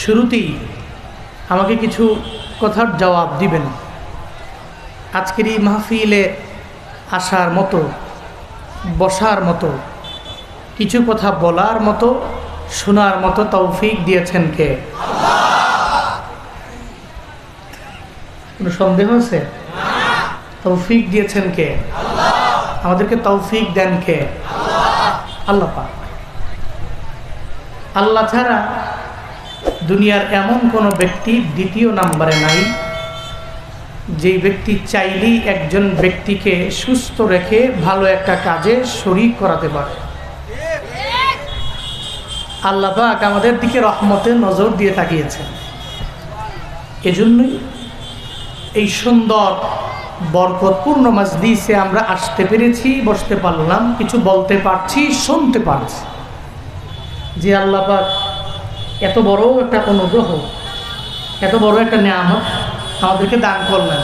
শুরুতেই আমাকে কিছু কথার জবাব দিবেন। আজকের এই মাহফিলে আসার মতো, বসার মতো, কিছু কথা বলার মতো, শোনার মতো তৌফিক দিয়েছেন কে? কোনো সন্দেহ আছে? তৌফিক দিয়েছেন কে? আমাদেরকে তৌফিক দেন কে? আল্লাহ পাক। আল্লাহ ছাড়া দুনিয়ার এমন কোনো ব্যক্তি দ্বিতীয় নাম্বারে নাই, যেই ব্যক্তি চাইলেই একজন ব্যক্তিকে সুস্থ রেখে ভালো একটা কাজে শরীক করাতে পারে। আল্লাহ পাক আমাদের দিকে রহমতের নজর দিয়ে তাকিয়েছেন। এজন্যই এই সুন্দর বরকতপূর্ণ মাজলিসে আমরা আসতে পেরেছি, বসতে পারলাম, কিছু বলতে পারছি, শুনতে পারছি। যে আল্লাহ পাক এত বড় একটা অনুগ্রহ, এত বড় একটা নিয়ামত আমাদেরকে দান করলেন,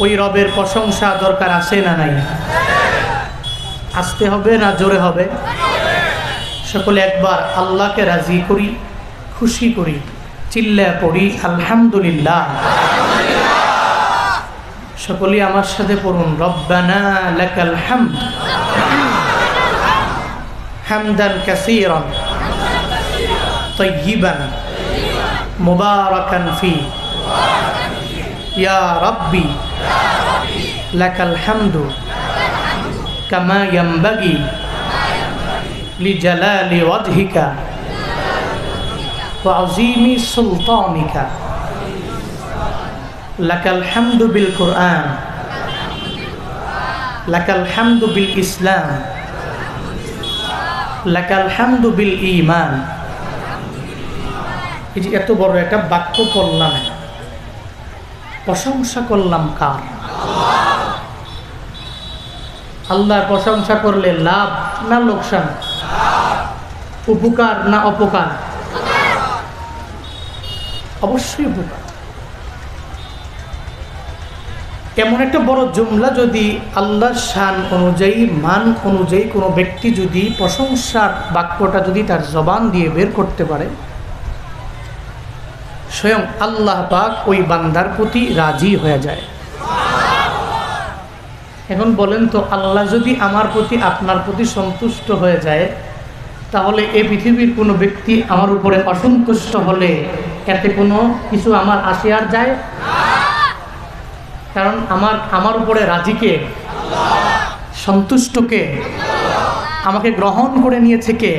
ওই রবের প্রশংসা দরকার আছে না নাই? আসতে হবে না জোরে হবে? সকলে একবার আল্লাহকে রাজি করি, খুশি করি, চিল্লা পড়ি আলহামদুলিল্লাহ। সকলেই আমার সাথে পড়ুন, রব্বানা লাকাল হামদ হামদান কাসীরান তাইয়িবান মুবারাকান ফি ইয়া রাব্বি লাকাল হামদু কামা ইয়ানবাগি লিজালালি ওয়াজহিকা ওয়া আযীমি সুলতানিকা। লাকাল হামদু বিল কুরআন, লাকাল হামদু বিল ইসলাম, লাকাল হামদু বিল ঈমান। এই যে এত বড় একটা বাক্য পড়লাম, প্রশংসা করলাম কার? আল্লাহর প্রশংসা করলে লাভ না লোকসান? উপকার না অপকার? অবশ্যই উপকার। এমন একটা বড় জুমলা যদি আল্লাহর শান অনুযায়ী, মান অনুযায়ী কোনো ব্যক্তি যদি প্রশংসার বাক্যটা যদি তার জবান দিয়ে বের করতে পারে, স্বয়ং আল্লাহ পাক ওই বান্দার প্রতি রাজি হয়ে যায়। এখন বলেন তো, আল্লাহ যদি আমার প্রতি, আপনার প্রতি সন্তুষ্ট হয়ে যায়, তাহলে এই পৃথিবীর কোনো ব্যক্তি আমার উপরে অসন্তুষ্ট হলে এতে কোনো কিছু আমার আসে আর যায়? কারণ আমার উপরে রাজিকে, সন্তুষ্টকে, আমাকে গ্রহণ করে নিয়েছে কে?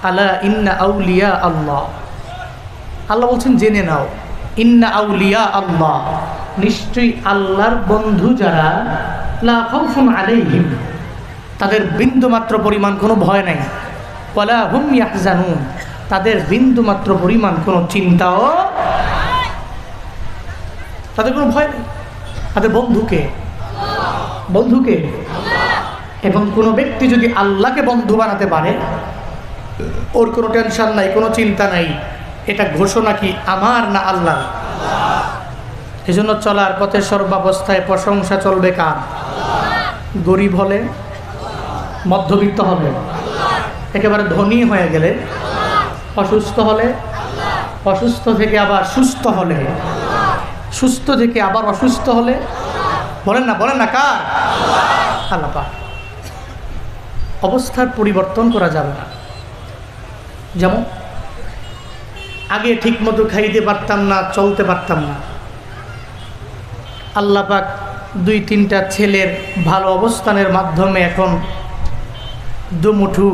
আলা ইন্না আউলিয়া আল্লাহ। আল্লাহ বলছেন জেনে নাও, ইন্না আউলিয়া আল্লাহ, নিশ্চয়ই আল্লাহর বন্ধু যারা, লা খাউফুন আলাইহিম, তাদের বিন্দুমাত্র পরিমাণ কোনো ভয় নাই, ওয়ালা হুম ইয়াহজানুন, তাদের বিন্দুমাত্র পরিমাণ কোনো চিন্তাও, তাদের কোনো ভয় নেই। তাদের বন্ধুকে, বন্ধুকে। এবং কোনো ব্যক্তি যদি আল্লাহকে বন্ধু বানাতে পারে, ওর কোনো টেনশন নাই, কোনো চিন্তা নাই। এটা ঘোষণা কি আমার না আল্লাহ? এজন্য চলার পথে সর্বাবস্থায় প্রশংসা চলবে কার? গরিব হলে, মধ্যবিত্ত হলে, একেবারে ধনী হয়ে গেলে, অসুস্থ হলে, অসুস্থ থেকে আবার সুস্থ হলে, সুস্থ থেকে আবার অসুস্থ হলে, বলেন না কার? আল্লাহ পাক। অবস্থার পরিবর্তন করা যাবে না। যেমন আগে ঠিক মতো খাইতে পারতাম না, চলতে পারতাম না, আল্লাহ পাক 2-3টা ছেলের ভালো অবস্থানের মাধ্যমে এখন দুমুঠু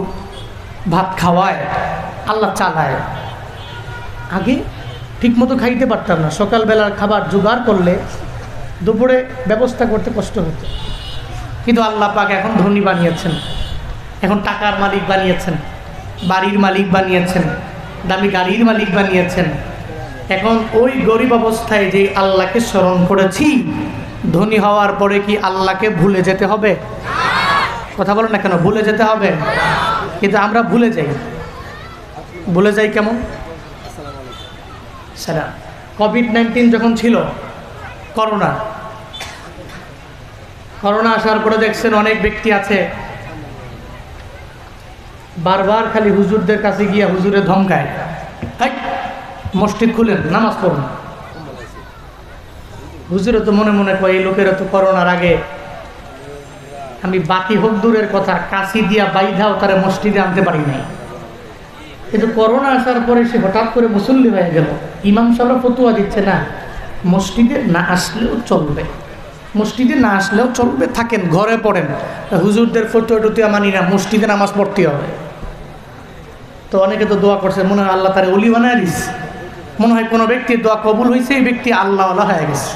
ভাত খাওয়ায়, আল্লাহ চালায়। আগে ঠিক মতো খাইতে পারতাম না, সকালবেলার খাবার জোগাড় করলে দুপুরে ব্যবস্থা করতে কষ্ট হতো, কিন্তু আল্লাহ পাক এখন ধনী বানিয়েছেন, এখন টাকার মালিক বানিয়েছেন, বাড়ির মালিক বানিয়েছেন, দামি গাড়ির মালিক বানিয়েছেন। এখন ওই গরিব অবস্থায় যে আল্লাহকে স্মরণ করেছি, ধনী হওয়ার পরে কি আল্লাহকে ভুলে যেতে হবে? কথা বলো না কেন? ভুলে যেতে হবে। কিন্তু আমরা ভুলে যাই। ভুলে যাই কেমন? সালাম। কোভিড-19 যখন ছিল, করোনা আসার পরে দেখছেন অনেক ব্যক্তি আছে বারবার খালি হুজুরদের কাছে গিয়া হুজুরে ধমকায়, মসজিদ খুলেন, নামাজ পড়ুন। হুজুরে তো মনে মনে কয় এই লোকেরা তো করোনার আগে আমি বাকি হোক দূরের কথা, কাশি দিয়া বাইধাও তারা মসজিদে আনতে পারি নাই, কিন্তু করোনা আসার পরে সে হঠাৎ করে মুসল্লি হয়ে গেল। ইমাম সাহেবরা ফতুয়া দিচ্ছে না, মসজিদে না আসলেও চলবে, মসজিদে না আসলেও চলবে, থাকেন ঘরে পড়েন। হুজুরদের ফতুয়া টুতুয়া মানি না, মসজিদে নামাজ পড়তে হবে। তো অনেকে তো দোয়া করছে, মনে হয় আল্লাহ তারে ওলি বানায় দিস, মনে হয় কোনো ব্যক্তির দোয়া কবুল হয়েছে, এই ব্যক্তি আল্লাহওয়ালা হয়ে গেছে।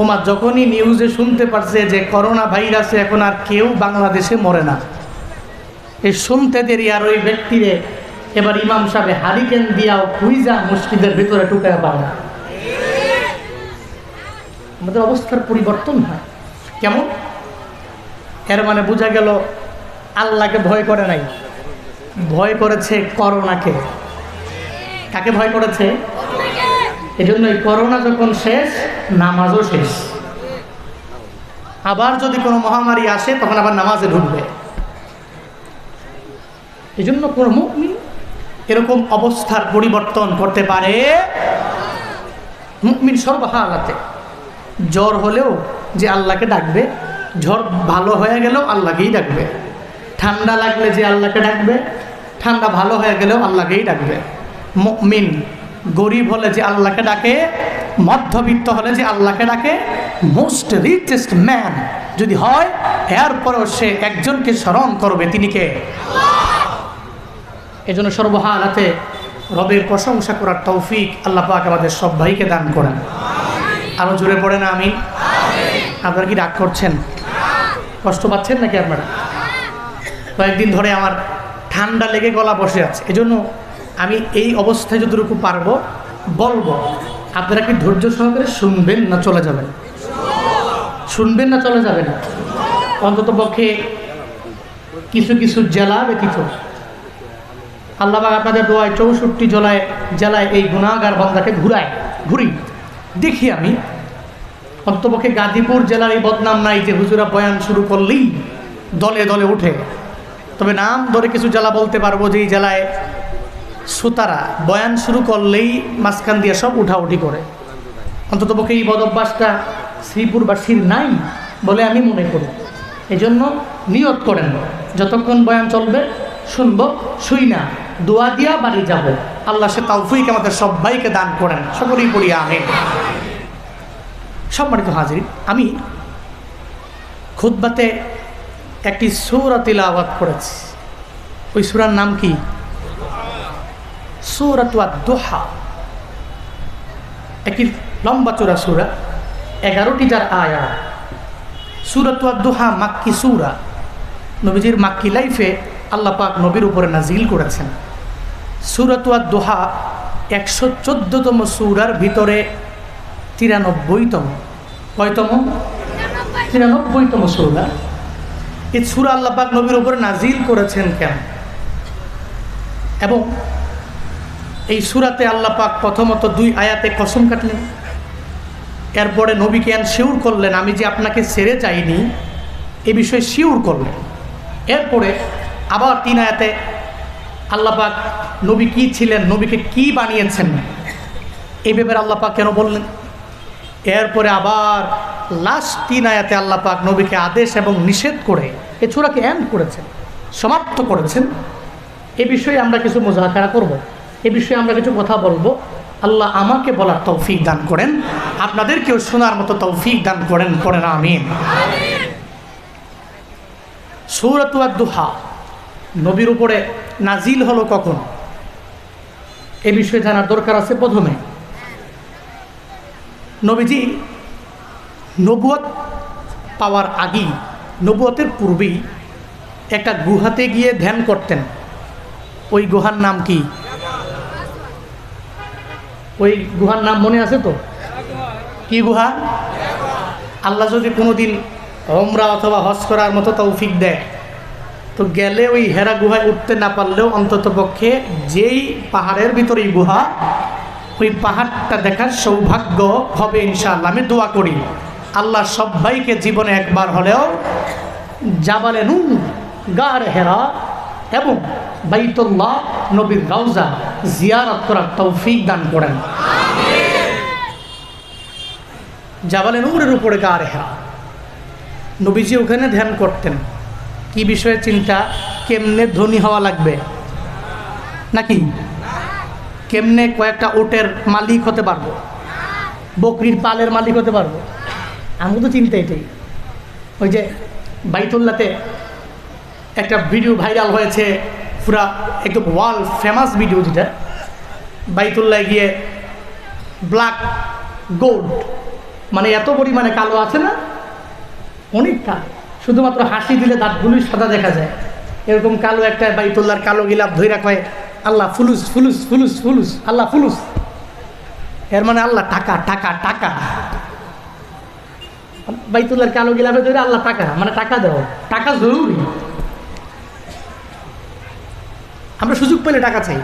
ওমা যখনই নিউজে শুনতে পারছে যে করোনা ভাইরাসে এখন আর কেউ বাংলাদেশে মরে না, এই শুনতে দেরি আর ওই ব্যক্তিরে এবার ইমাম সাহেব হারিকেন দিয়াও খুইজা মসজিদের ভিতরে ঢুকায় পায় না। আমাদের অবস্থার পরিবর্তন হয় কেমন? এর মানে বোঝা গেল আল্লাহকে ভয় করে নাই, ভয় করেছে করোনাকে। কাকে ভয় করেছে? এই জন্যই করোনা যখন শেষ, নামাজও শেষ। আবার যদি কোনো মহামারী আসে তখন আবার নামাজে ঢুকবে। এই জন্য কোনো মুমিন এরকম অবস্থার পরিবর্তন করতে পারে। মুমিন সর্বহালাতে জ্বর হলেও যে আল্লাহকে ডাকবে, জ্বর ভালো হয়ে গেলেও আল্লাহকেই ডাকবে। ঠান্ডা লাগলে যে আল্লাহকে ডাকবে, ঠান্ডা ভালো হয়ে গেলেও আল্লাহকেই ডাকবে। মুমিন গরিব হলে যে আল্লাহকে ডাকে, মধ্যবিত্ত হলে যে আল্লাহকে ডাকে, মোস্ট রিচেস্ট ম্যান যদি হয়, এরপরও সে একজনকে স্মরণ করবে, তিনি কে? এই জন্য সর্বহালাতে রবের প্রশংসা করার তৌফিক আল্লাহ পাক আমাদের সব ভাইকে দান করেন। আরো জোরে পড়ে না আমিন। আপনারা কি রাগ করছেন? কষ্ট পাচ্ছেন নাকি আপনারা? কয়েকদিন ধরে আমার ঠান্ডা লেগে গলা বসে আছে, এজন্য আমি এই অবস্থায় যতটুকু পারবো বলবো। আপনারা কি ধৈর্য সহকারে শুনবেন না চলে যাবেন? শুনবেন না চলে যাবেন? অন্তত পক্ষে কিছু কিছু জেলা ব্যতীত আল্লাহ পাক আপনাদের দোয়ায় 64 জেলায় এই গুনাহগার বান্দাকে ঘুরি দেখি আমি। অন্তপক্ষে গাজীপুর জেলার এই বদনাম নাই যে হুজুরা বয়ান শুরু করলেই দলে দলে উঠে। তবে নাম ধরে কিছু জেলা বলতে পারবো যে এই জেলায় সুতারা বয়ান শুরু করলেই মাঝখান দিয়ে সব উঠাউঠি করে। অন্ততপক্ষে এই বদ অভ্যাসটা শ্রীপুরবাসীর নাই বলে আমি মনে করি। এই জন্য নিয়ত করেন, যতক্ষণ বয়ান চলবে শুনবো, শুই না দোয়া দিয়া বাড়ি যাব। আল্লাহ সে তৌফিক আমাদের সবাইকে দান করেন, সকলেই পড়ি আমিন। সম্মানিত হাজির, আমি খুতবাতে একটি সূরা তিলাওয়াত করেছি। ওই সূরার নাম কি? সূরাতুদ দুহা। একটি লম্বা চূড়া সূরা, 11টি যার আয়াত। সূরাতুদ দুহা মাক্কি সূরা। নবীজির মাক্কি লাইফে আল্লাহ পাক নবীর উপরে নাজিল করেছেন। সূরাতুদ দুহা 114তম সূরার ভিতরে 93তম। কয়তম? 93তম সূরা। এই সূরা আল্লাহ পাক নবীর উপরে নাজিল করেছেন কেন? এবং এই সূরাতে আল্লাহ পাক প্রথমত 2 আয়াতে কসম কাটলেন, এরপরে নবীকে শিউর করলেন আমি যে আপনাকে ছেড়ে যাইনি, এ বিষয়ে শিউর করলেন। এরপরে আবার 3 আয়াতে আল্লাহ পাক নবী কী ছিলেন, নবীকে কি বানিয়েছেন, এই ব্যাপারে আল্লাহ পাক কেন বললেন। এরপরে আবার লাস্ট 3 আয়াতে আল্লাহ পাক নবীকে আদেশ এবং নিষেধ করে এ সূরাকে এন্ড করেছেন, সমাপ্ত করেছেন। এ বিষয়ে আমরা কিছু মুযাকারা করব, এ বিষয়ে আমরা কিছু কথা বলবো। আল্লাহ আমাকে বলার তৌফিক দান করেন, আপনাদেরকেও শোনার মতো তৌফিক দান করেন, পড়েন আমিন। সূরাতুদ দুহা নবীর উপরে নাজিল হলো কখন, এ বিষয়ে জানার দরকার আছে। প্রথমে নবীজি নবুয়ত পাওয়ার আগেই, নবুয়তের পূর্বেই একটা গুহাতে গিয়ে ধ্যান করতেন। ওই গুহার নাম কি? ওই গুহার নাম মনে আছে তো? কি গুহা? আল্লাহ যদি কোনোদিন উমরা অথবা হজ করার মতো তৌফিক দেয় তো গেলে ওই হেরা গুহায় উঠতে না পারলেও অন্তত পক্ষে যেই পাহাড়ের ভিতরে গুহা, ওই পাহাড়টা দেখার সৌভাগ্য হবে ইনশাআল্লাহ। আমি দোয়া করি আল্লাহ সবাইকে জীবনে একবার হলেও জাবালে নূর, গার হেরা এবং বাইতুল্লাহ নবীর রওজা জিয়ারত করার তৌফিক দান করেন। জাবালে নূরের উপরে গারে হেরা, নবীজি ওখানে ধ্যান করতেন। কি বিষয়ে চিন্তা? কেমনে ধনী হওয়া লাগবে, নাকি কেমনে কয়েকটা ওটের মালিক হতে পারবো, বকরির পালের মালিক হতে পারবো। আমি তো চিন্তা এটাই। ওই যে বাইতুল্লাতে একটা ভিডিও ভাইরাল হয়েছে, পুরা একদম ওয়ার্ল্ড ফেমাস ভিডিও, যেটা বাইতুল্লায় গিয়ে ব্ল্যাক গোল্ড, মানে এত পরিমাণে কালো আছে না, অনেক কালো, শুধুমাত্র হাসি দিলে দাঁতগুলোই সাদা দেখা যায়, এরকম কালো একটা বাইতুল্লাহর কালো গিলাপ ধইরা কয় আল্লাহ ফুলুস ফুলুস ফুলুস ফুলুস, আল্লাহ ফুলুস। এর মানে আল্লাহ টাকা টাকা টাকা। বাইতুল্লাহর কালো গিলাপে ধরে আল্লাহ টাকা, মানে টাকা দাও, টাকা জরুরি। আমরা সুযোগ পেলে টাকা চাই,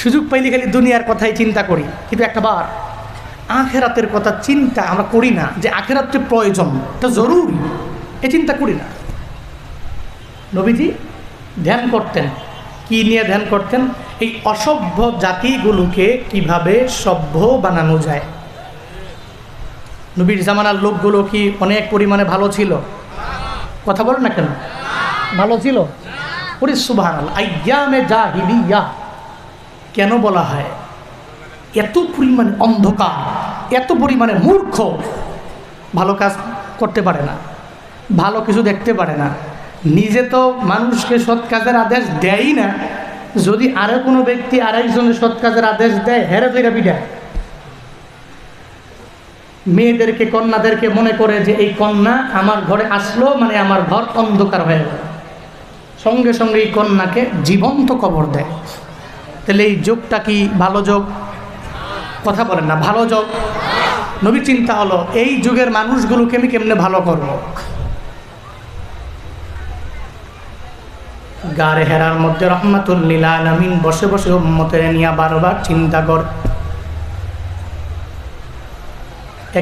সুযোগ পাইলে খালি দুনিয়ার কথাই চিন্তা করি, কিন্তু একবার আখেরাতের কথা চিন্তা আমরা করি না, যে আখেরাতের প্রয়োজন, এটা জরুরি, এ চিন্তা করি না। নবীজি ধ্যান করতেন, কি নিয়ে ধ্যান করতেন? এই অসভ্য জাতিগুলোকে কিভাবে সভ্য বানানো যায়। নবীর জামানার লোকগুলো কি অনেক পরিমাণে ভালো ছিল? কথা বলেন না কেন? ভালো ছিল? ওরে সুবহানাল্লাহ, আইয়ামে জাহিলিয়া কেন বলা হয়? এত পরিমাণে অন্ধকার, এত পরিমাণে মূর্খ, ভালো কাজ করতে পারে না, ভালো কিছু দেখতে পারে না, নিজে তো মানুষকে সৎ কাজের আদেশ দেয়ই না, যদি আরো কোনো ব্যক্তি আরেকজনের সৎ কাজের আদেশ দেয় হেরে তৈরা পিঠায়। মেয়েদেরকে, কন্যাদেরকে মনে করে যে এই কন্যা আমার ঘরে আসলো মানে আমার ঘর অন্ধকার হয়ে গেল, সঙ্গে সঙ্গে এই কন্যাকে জীবন্ত কবর দেয়। তাহলে এই যোগটা কি ভালো যোগ? কথা বলেন না, ভালো যোগ? নবী চিন্তা হলো এই যুগের মানুষগুলোকে আমি কেমনে ভালো করব। গারে হেরার মধ্যে রহমাতুল লিল আলামিন বসে বসে উম্মতের নিয়ে বারবার চিন্তা কর।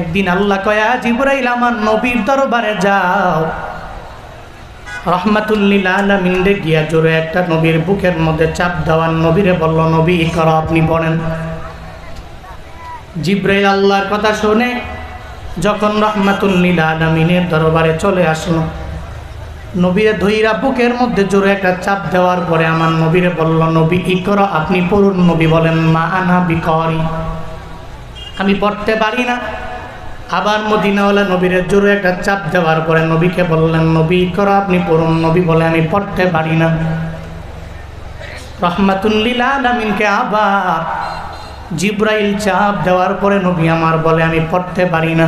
একদিন আল্লাহ কয়া, জিবরাইল আমার নবীর দরবারে যাও। রহমাতুল লিল আলামিন রে গিয়া জোরে একটা নবীর বুকের মধ্যে চাপ দেওয়ার, নবীরে বলল, নবী ইকরা, আপনি পড়েন। জিবরাইল আল্লাহর কথা শুনে যখন রহমাতুল লিল আলামিনের দরবারে চলে আসলো, নবীরে ধইরা বুকের মধ্যে জোরে একটা চাপ দেওয়ার পরে আমার নবীরে বলল, নবী ইকরা, আপনি পড়ুন। নবী বলেন, মা আনা বিকরি, আমি পড়তে পারি না। আবার মদিনাওয়ালা নবীরে জোরে একটা চাপ দেওয়ার পরে নবীকে বললেন, নবী ইকরা, আপনি পড়ুন। নবী বলে, আমি পড়তে পারি না। রহমাতুল লিল আলামিনকে আবার জিবরাইল চাপ দেওয়ার পরে নবী আমার বলে, আমি পড়তে পারি না।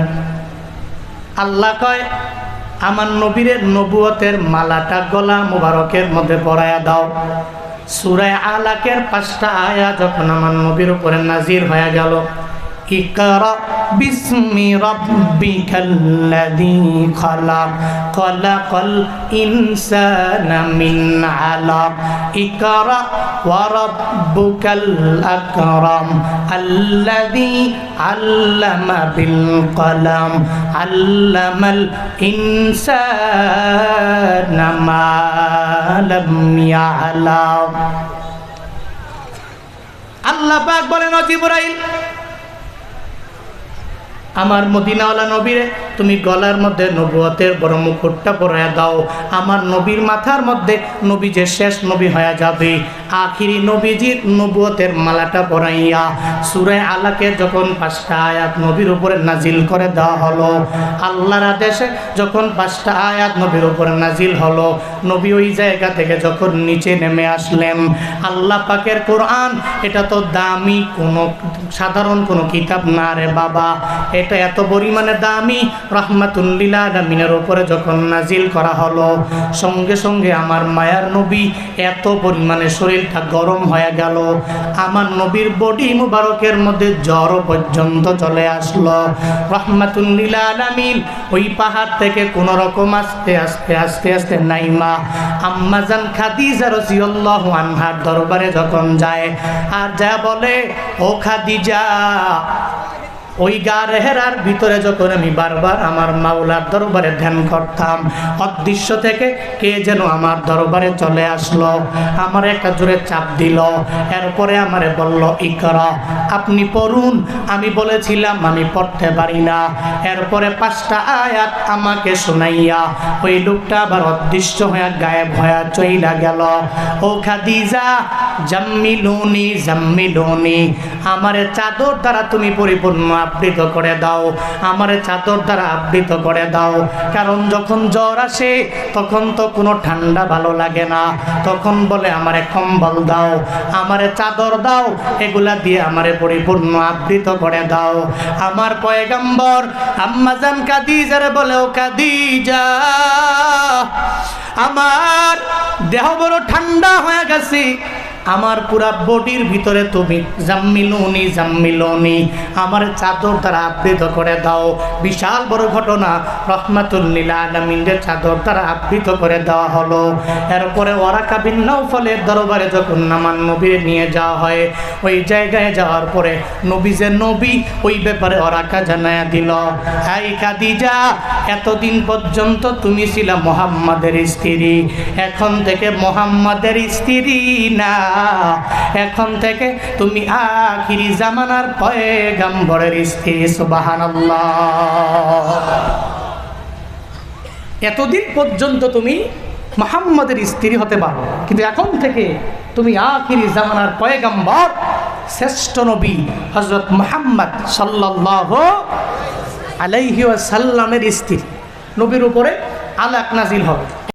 আল্লাহ কয়, আমার নবীরে নবুয়তের মালাটা গলা মুবারকের মধ্যে পরায়া দাও। সূরা আলাকের 5টা আয়াত যখন আমার নবীর উপরে নাজিল হয়ে গেল, ইকরা বিসমি রাব্বিকাল্লাযী খালাক, খালাকাল ইনসানা মিন আলাক, ইকরা ওয়া রাব্বুকাল আকরাম, আল্লাযী আল্লামা বিল কলম, আল্লামাল ইনসানা মা লাম ইয়ালাম। আল্লাহ পাক বলেন, ও জিবরাইল, আমার মদিনাওয়ালা নবীরে তুমি গলার মধ্যে নবুয়তের বড় মুকুটটা পরায়া দাও। আমার নবীর মাথার মধ্যে নবী যে শেষ নবী হয়ে যাবে, আখিরি নবীজির নবুয়তের মালাটা পরাইয়া সূরা আলাকের যখন 5টা আয়াত নবীর উপরে নাজিল করে দেওয়া হলো, আল্লাহর আদেশে যখন 5টা আয়াত নবীর উপরে নাজিল হলো, নবী ওই জায়গা থেকে যখন নিচে নেমে আসলেন, আল্লাহ পাকের কোরআন এটা তো দামি কোনো সাধারণ কোনো কিতাব না রে বাবা, এটা এত পরিমাণে দামি। রহমাতুল লিল আলামিনের উপরে যখন নাজিল করা হলো, সঙ্গে সঙ্গে আমার মায়ার নবী এত পরিমাণে শরীরটা গরম হয়ে গেল, আমার নবীর বডি মুবারকের মধ্যে জ্বর পর্যন্ত চলে আসলো। রহমাতুল লিল আলামিন ওই পাহাড় থেকে কোন রকম আস্তে আস্তে আস্তে আস্তে নাইমা আম্মা জান খাদিজা রাদিয়াল্লাহু আনহার দরবারে যখন যায়, আর যা বলে, ও খাদিজা, ওই গারে হেরার ভিতরে যখন আমি বারবার আমার মাওলার দরবারে ধ্যান করতাম, অদৃশ্য থেকে কে যেন আমার দরবারে চলে আসলো, আমার একটা জোরে চাপ দিল, এরপরে আমারে বলল ইকরা, আপনি পড়ুন। আমি বলেছিলাম আমি পড়তে পারি না। এরপরে 5টা আয়াত আমাকে শোনাইয়া ওই লোকটা আবার অদৃশ্য হয়ে গায়েব হয়ে চইলা গেল। ও খাদিজা জাম্মিলুনি জাম্মিলুনি, আমারে চাদর দ্বারা তুমি পরিপূর্ণ আবৃত করে দাও, আমারে চাদর দ্বারা আবৃত করে দাও। কারণ যখন জ্বর আসে তখন তো কোনো ঠান্ডা ভালো লাগে না, তখন বলে আমারে কম্বল দাও, আমারে চাদর দাও, এগুলা দিয়ে আমারে পরিপূর্ণ আবৃত করে দাও। আমার পয়গম্বর আম্মাজান খাদিজারে বলে, ও খাদিজা, আমার দেহ বড় ঠান্ডা হয়ে গেছে, আমার পুরা বডির ভিতরে তুমি জাম্মিলুনি জাম্মিলুনি, আমার চাদর দ্বারা আবৃত করে দাও। বিশাল বড় ঘটনা, রহমাতুল লিল আলামিনের চাদর দ্বারা আবৃত করে দেওয়া হলো। এরপরে ওয়ারাকা বিন নাওফলের দরবারে যখন আমার নবীর নিয়ে যাওয়া হয়, ওই জায়গায় যাওয়ার পরে নবী যে নবী ওই ব্যাপারে ওয়ারাকা জানায়া দিল, হাই খাদিজা, এতদিন পর্যন্ত তুমি ছিলা মুহাম্মাদের স্ত্রী, এখন থেকে মুহাম্মাদের স্ত্রী না, এখন থেকে তুমি আখিরি জামানার পয়গম্বরের স্ত্রী। সুবহানাল্লাহ। এতদিন পর্যন্ত তুমি মুহাম্মাদের স্ত্রী হতে পারো, কিন্তু এখন থেকে তুমি আখিরি জামানার পয়গম্বর শ্রেষ্ঠ নবী হযরত মুহাম্মদ সাল্লাল্লাহু আলাইহি ওয়াসাল্লামের স্ত্রী। নবীর উপরে আলাক নাজিল হবে।